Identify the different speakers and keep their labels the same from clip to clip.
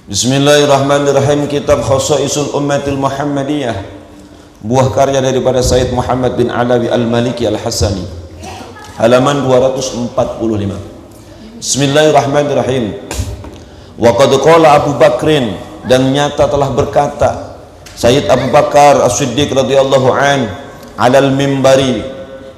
Speaker 1: Bismillahirrahmanirrahim. Kitab Khosaisul Ummatil Muhammadiyah, buah karya daripada Sayyid Muhammad bin Alawi Al-Maliki Al-Hasani, halaman 245. Bismillahirrahmanirrahim. Wa qad qala Abu Bakrin, dan nyata telah berkata Sayyid Abu Bakar As-Siddiq radhiyallahu an alal mimbari,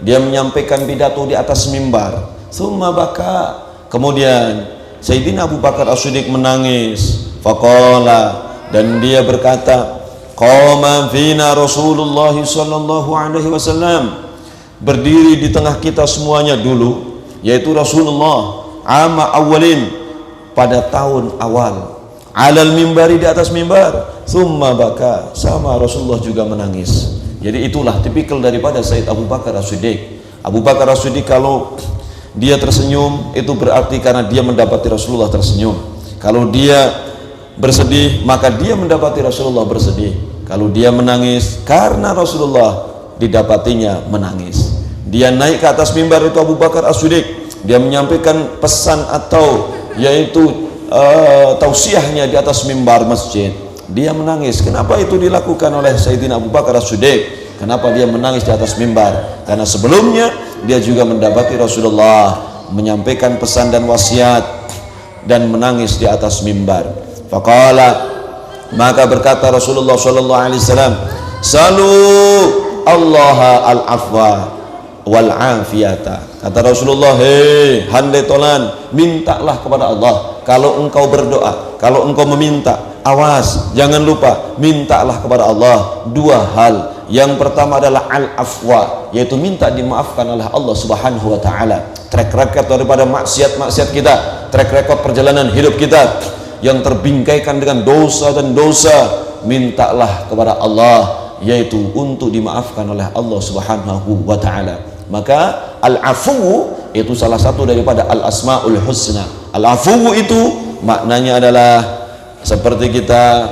Speaker 1: dia menyampaikan pidato di atas mimbar. Summa baka, kemudian Sayyidina Abu Bakar As-Siddiq menangis. Faqala, dan dia berkata, qama fina Rasulullah sallallahu alaihi wasallam, berdiri di tengah kita semuanya dulu, yaitu Rasulullah, ama awalin, pada tahun awal, alal mimbari, di atas mimbar. Summa baka, sama Rasulullah juga menangis. Jadi itulah tipikal daripada Sayyid Abu Bakar As-Siddiq. Abu Bakar As-Siddiq kalau dia tersenyum, itu berarti karena dia mendapati Rasulullah tersenyum. Kalau dia bersedih, maka dia mendapati Rasulullah bersedih. Kalau dia menangis, karena Rasulullah didapatinya menangis. Dia naik ke atas mimbar, itu Abu Bakar As-Siddiq, dia menyampaikan pesan atau yaitu tausiahnya di atas mimbar masjid. Dia menangis. Kenapa itu dilakukan oleh Sayyidina Abu Bakar As-Siddiq? Kenapa dia menangis di atas mimbar? Karena sebelumnya dia juga mendapati Rasulullah menyampaikan pesan dan wasiat dan menangis di atas mimbar. Faqala, maka berkata Rasulullah sallallahu alaihi wasallam, salu Allah al-afwa wal afiyata. Kata Rasulullah, hei handai tolan, mintalah kepada Allah. Kalau engkau berdoa, kalau engkau meminta, awas, jangan lupa, mintalah kepada Allah dua hal. Yang pertama adalah al-afwa, yaitu minta dimaafkan oleh Allah Subhanahu wa taala. Track record daripada maksiat-maksiat kita, track record perjalanan hidup kita yang terbingkaikan dengan dosa dan dosa, mintalah kepada Allah, yaitu untuk dimaafkan oleh Allah Subhanahu wa taala. Maka al-afu itu salah satu daripada al-asmaul husna. Al-afu itu maknanya adalah seperti kita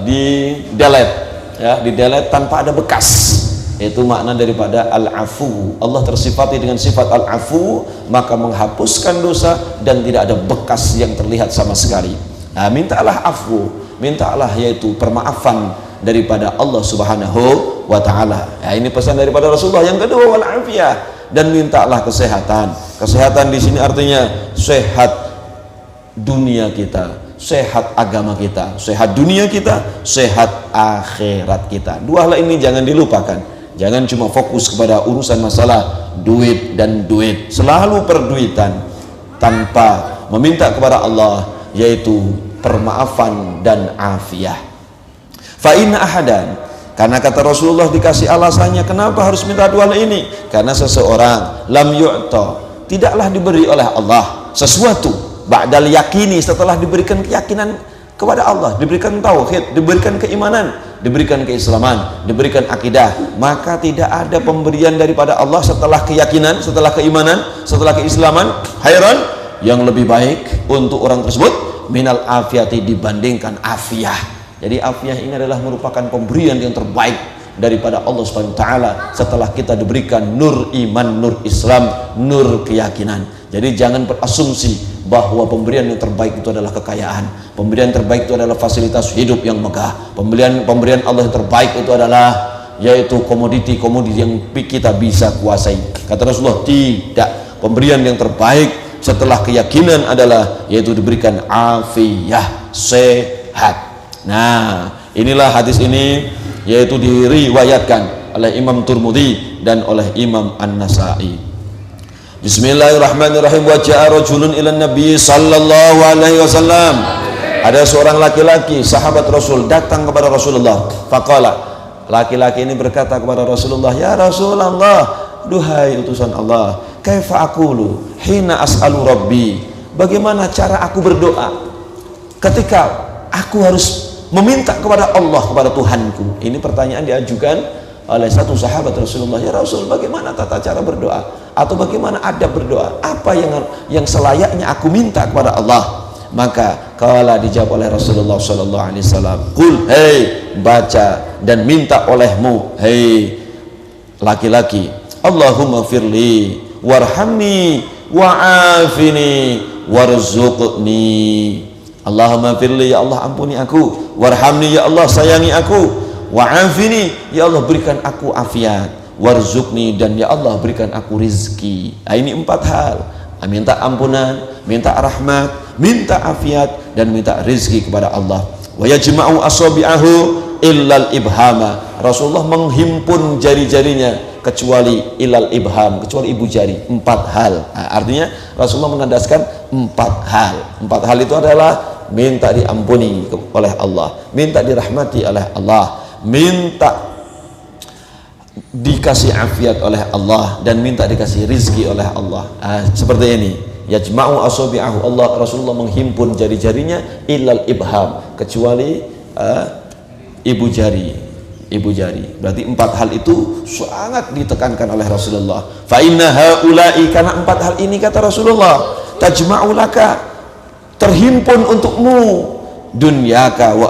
Speaker 1: di delete, ya, di delete tanpa ada bekas. Itu makna daripada al-afu. Allah tersifati dengan sifat al-afu, maka menghapuskan dosa dan tidak ada bekas yang terlihat sama sekali. Nah, mintalah afu, mintalah yaitu permaafan daripada Allah Subhanahu wa taala. Ya, ini pesan daripada Rasulullah. Yang kedua, wal afiyah, dan mintalah kesehatan. Kesehatan di sini artinya sehat dunia kita, sehat agama kita, sehat dunia kita, sehat akhirat kita. Dua hal ini jangan dilupakan. Jangan cuma fokus kepada urusan masalah duit dan duit, selalu perduitan tanpa meminta kepada Allah, yaitu permaafan dan afiyah. Fa inna ahadan, karena kata Rasulullah dikasih alasannya kenapa harus minta dua hal ini. Karena seseorang lam yu'ta, tidaklah diberi oleh Allah sesuatu ba'dal yakini, setelah diberikan keyakinan kepada Allah, diberikan tauhid, diberikan keimanan, diberikan keislaman, diberikan akidah, maka tidak ada pemberian daripada Allah setelah keyakinan, setelah keimanan, setelah keislaman, khairan, yang lebih baik untuk orang tersebut minal afiyati, dibandingkan afiyah. Jadi afiyah ini adalah merupakan pemberian yang terbaik daripada Allah Subhanahu wa taala setelah kita diberikan nur iman, nur Islam, nur keyakinan. Jadi jangan berasumsi bahwa pemberian yang terbaik itu adalah kekayaan, pemberian terbaik itu adalah fasilitas hidup yang megah, pemberian Allah yang terbaik itu adalah yaitu komoditi yang kita bisa kuasai. Kata Rasulullah, tidak, pemberian yang terbaik setelah keyakinan adalah yaitu diberikan afiyah, sehat. Nah, inilah hadis ini yaitu diriwayatkan oleh Imam Tirmidzi dan oleh Imam An-Nasa'i. Bismillahirrahmanirrahim. Wa ja'a rajulun ila Nabi sallallahu alaihi wasallam. Ada seorang laki-laki sahabat Rasul datang kepada Rasulullah. Faqala, laki-laki ini berkata kepada Rasulullah, ya Rasulullah, duhai utusan Allah, kaifa aqulu hina as'alu rabbi, bagaimana cara aku berdoa ketika aku harus meminta kepada Allah, kepada Tuhanku. Ini pertanyaan diajukan oleh satu sahabat Rasulullah. Ya Rasul, bagaimana tata cara berdoa, atau bagaimana adab berdoa, apa yang selayaknya aku minta kepada Allah? Maka kala dijawab oleh Rasulullah sallallahu alaihi wasallam, qul, hei, baca dan minta olehmu, hei laki-laki, Allahumma firli warhamni wa'afini warzuqni. Allahumma firli, ya Allah ampuni aku, warhamni, ya Allah sayangi aku, wa'afini, ya Allah berikan aku afiat, warzuqni, dan ya Allah berikan aku rizki. Nah, ini 4 hal. Minta ampunan, minta rahmat, minta afiat, dan minta rizki kepada Allah. Wa yajma'u asabi'ahu illal ibhama. Rasulullah menghimpun jari-jarinya kecuali ilal ibham, kecuali ibu jari. 4 hal. Nah, artinya Rasulullah menandaskan 4 hal. 4 hal itu adalah minta diampuni oleh Allah, minta dirahmati oleh Allah, minta dikasih afiat oleh Allah, dan minta dikasih rizki oleh Allah. Seperti ini. Yajma'u asabi'ahu, Allah, Rasulullah menghimpun jari-jarinya ilal ibham, kecuali ibu jari. Ibu jari. Berarti 4 hal itu sangat ditekankan oleh Rasulullah. Fa inna haula'i, karena 4 hal ini kata Rasulullah, tajma'u laka, terhimpun untukmu dunyaka wa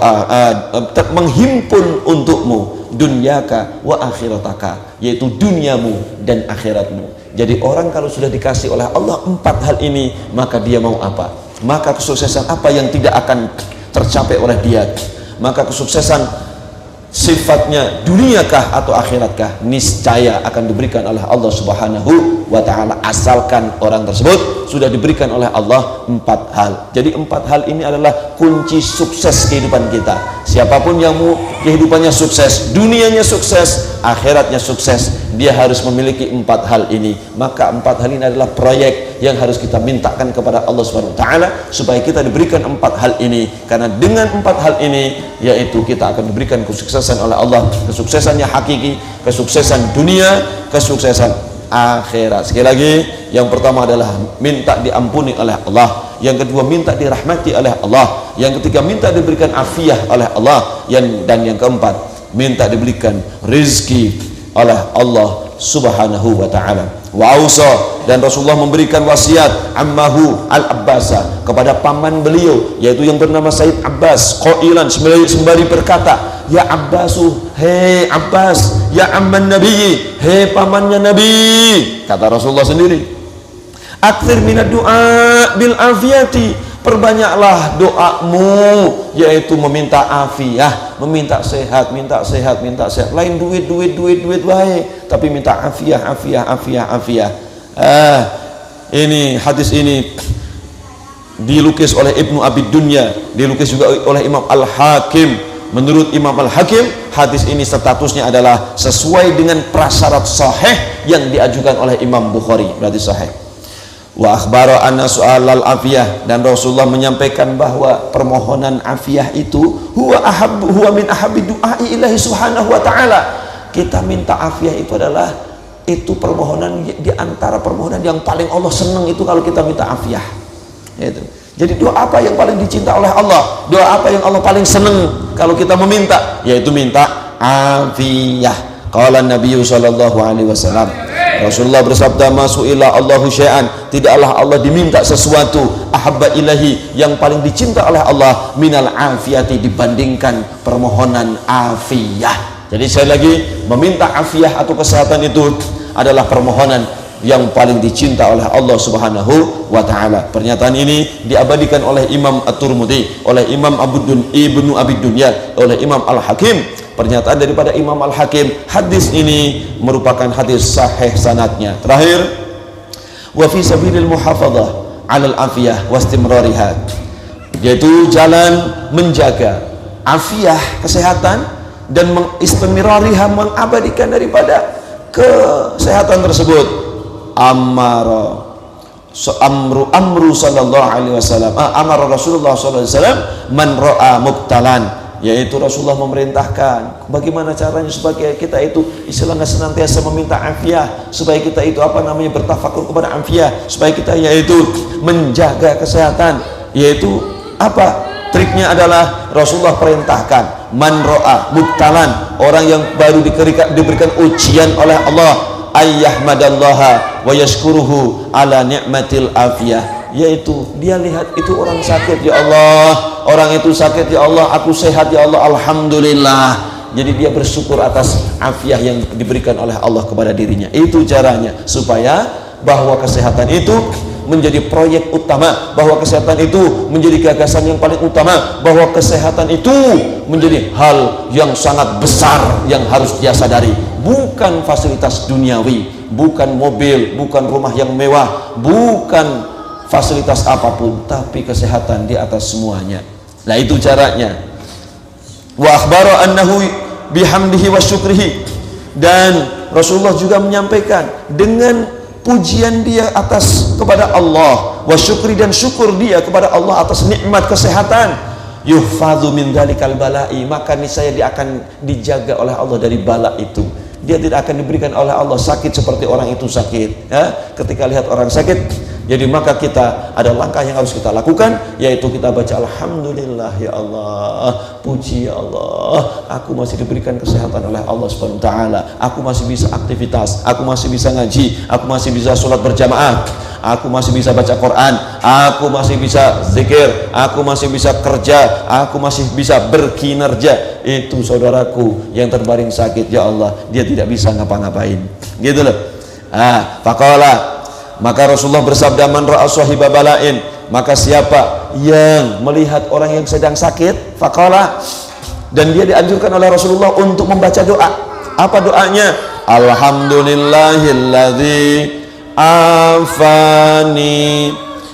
Speaker 1: menghimpun untukmu dunyaka wa akhirataka, yaitu duniamu dan akhiratmu. Jadi orang kalau sudah dikasih oleh Allah 4 hal ini, maka dia mau apa? Maka kesuksesan apa yang tidak akan tercapai oleh dia? Maka kesuksesan sifatnya duniakah atau akhiratkah, niscaya akan diberikan oleh Allah Subhanahu wa ta'ala, asalkan orang tersebut sudah diberikan oleh Allah 4 hal. Jadi 4 hal ini adalah kunci sukses kehidupan kita. Siapapun yang mau kehidupannya sukses, dunianya sukses, akhiratnya sukses, dia harus memiliki 4 hal ini. Maka 4 hal ini adalah proyek yang harus kita mintakan kepada Allah Subhanahu wa ta'ala, supaya kita diberikan 4 hal ini. Karena dengan 4 hal ini, yaitu kita akan diberikan kesuksesan oleh Allah, kesuksesannya hakiki, kesuksesan dunia, kesuksesan akhirat. Sekali lagi, yang pertama adalah minta diampuni oleh Allah, yang kedua minta dirahmati oleh Allah, yang ketiga minta diberikan afiah oleh Allah, dan yang keempat minta diberikan rizki oleh Allah Subhanahu wa ta'ala. Wa ausa, dan Rasulullah memberikan wasiat ammahu al-Abbasa, kepada paman beliau, yaitu yang bernama Sayyid Abbas, qailan, sembari berkata, ya Abbasu, hei Abbas, ya amman Nabi, hei pamannya Nabi. Kata Rasulullah sendiri, aktsir minad du'a bil afiyati, perbanyaklah doamu, yaitu meminta afiah, meminta sehat, minta sehat, minta sehat. Lain duit wae, tapi minta afiah. Ini hadis ini dilukis oleh Ibnu Abi Dunya, dilukis juga oleh Imam Al-Hakim. Menurut Imam Al-Hakim, hadis ini statusnya adalah sesuai dengan prasyarat sahih yang diajukan oleh Imam Bukhari, berarti sahih. Wa akhbara anna su'alal afiyah, dan Rasulullah menyampaikan bahwa permohonan afiyah itu huwa min ahabbi du'ai ilahi subhanahu wa ta'ala. Kita minta afiyah itu adalah permohonan di antara permohonan yang paling Allah senang, itu kalau kita minta afiyah. Itu. Jadi doa apa yang paling dicinta oleh Allah? Doa apa yang Allah paling senang kalau kita meminta? Yaitu minta afiyah. Qala Nabi sallallahu alaihi wasallam, Rasulullah bersabda, masu'ila Allahu syai'an, tidaklah Allah diminta sesuatu ahabba ilahi, yang paling dicinta oleh Allah, minal afiyati, dibandingkan permohonan afiyah. Jadi sekali lagi, meminta afiyah atau kesehatan itu adalah permohonan yang paling dicinta oleh Allah Subhanahu wa ta'ala. Pernyataan ini diabadikan oleh Imam At-Tirmidzi, oleh Imam Ibnu Abi Dunya, oleh Imam Al-Hakim. Pernyataan daripada Imam Al-Hakim, hadis ini merupakan hadis sahih sanadnya. Terakhir, wa fi sabilil muhafadzah 'alal afiyah wa istimrariha, yaitu jalan menjaga afiah, kesehatan, dan mengistimrariha, mengabadikan daripada kesehatan tersebut. Amru sallallahu alaihi wasallam, amara Rasulullah sallallahu alaihi wasallam man ra'a mubtalan, yaitu Rasulullah memerintahkan bagaimana caranya supaya kita itu istilahnya senantiasa meminta afiah, supaya kita itu bertafakur kepada afiah, supaya kita yaitu menjaga kesehatan. Yaitu apa triknya? Adalah Rasulullah perintahkan man ra'a mubtalan, orang yang baru diberikan ujian oleh Allah, ayyahmadallaha wa yashkuruhu ala ni'matil afiyah, yaitu dia lihat itu orang sakit, ya Allah, orang itu sakit, ya Allah, aku sehat, ya Allah, alhamdulillah. Jadi dia bersyukur atas afiah yang diberikan oleh Allah kepada dirinya. Itu caranya supaya bahwa kesehatan itu menjadi proyek utama, bahwa kesehatan itu menjadi gagasan yang paling utama, bahwa kesehatan itu menjadi hal yang sangat besar yang harus dia sadari. Bukan fasilitas duniawi, bukan mobil, bukan rumah yang mewah, bukan fasilitas apapun, tapi kesehatan di atas semuanya. Nah, itu caranya. Wa akhbara annahu bihamdihi wa syukrihi, dan Rasulullah juga menyampaikan dengan pujian dia atas kepada Allah, wa syukri, dan syukur dia kepada Allah atas nikmat kesehatan, yuhfadzu min dzalikal bala'i, maka niscaya dia akan dijaga oleh Allah dari bala itu. Dia tidak akan diberikan oleh Allah sakit seperti orang itu sakit, ya. Ketika lihat orang sakit, jadi maka kita ada langkah yang harus kita lakukan, yaitu kita baca alhamdulillah ya Allah, puji ya Allah, aku masih diberikan kesehatan oleh Allah Subhanahu wa taala, aku masih bisa aktivitas, aku masih bisa ngaji, aku masih bisa sholat berjamaah, aku masih bisa baca Quran, aku masih bisa zikir, aku masih bisa kerja, aku masih bisa berkinerja. Itu saudaraku yang terbaring sakit, ya Allah, dia tidak bisa ngapa-ngapain, gitu loh. Faqala, maka Rasulullah bersabda, man ra'a sahiba bala'in, maka siapa yang melihat orang yang sedang sakit, faqala, dan dia dianjurkan oleh Rasulullah untuk membaca doa. Apa doanya? Alhamdulillahilladzi afani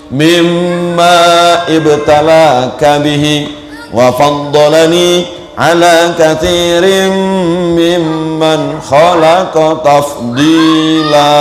Speaker 1: mimma ibtalaka bihi wa faddalani ala katsirin mimman khalaqa tafdila.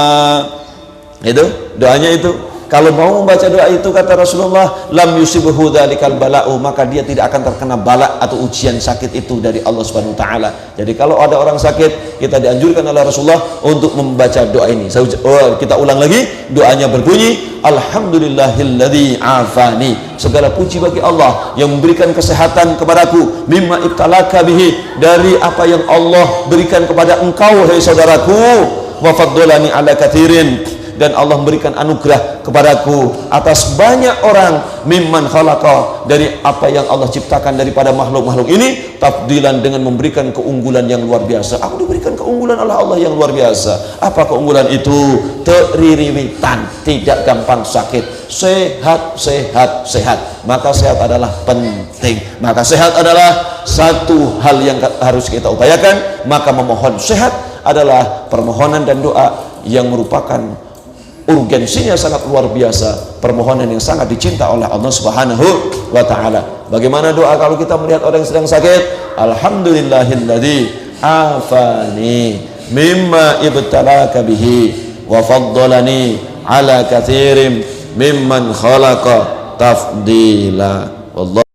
Speaker 1: Itu doanya itu. Kalau mau membaca doa itu, kata Rasulullah, lam yusibhu dzalikal bala'u, maka dia tidak akan terkena bala atau ujian sakit itu dari Allah Subhanahu wa taala. Jadi kalau ada orang sakit, kita dianjurkan oleh Rasulullah untuk membaca doa ini. Kita ulang lagi, doanya berbunyi alhamdulillahilladzi afani, segala puji bagi Allah yang memberikan kesehatan kepadaku, mimma ibtalaka bihi, dari apa yang Allah berikan kepada engkau, hai saudaraku, wa faddalani ala katsirin, dan Allah memberikan anugerah kepadaku atas banyak orang, mimman khalaqa, dari apa yang Allah ciptakan daripada makhluk-makhluk ini, tafdilan, dengan memberikan keunggulan yang luar biasa. Aku diberikan keunggulan oleh Allah yang luar biasa. Apa keunggulan itu? Teririwitan, tidak gampang sakit, sehat, sehat, sehat. Maka sehat adalah penting, maka sehat adalah satu hal yang harus kita upayakan. Maka memohon sehat adalah permohonan dan doa yang merupakan urgensinya sangat luar biasa, permohonan yang sangat dicinta oleh Allah Subhanahu wa taala. Bagaimana doa kalau kita melihat orang yang sedang sakit? Alhamdulillahilladzi afani mimma ibtalaka bihi wa faddalani ala katsirin mimman khalaqa tafdila. Wallah.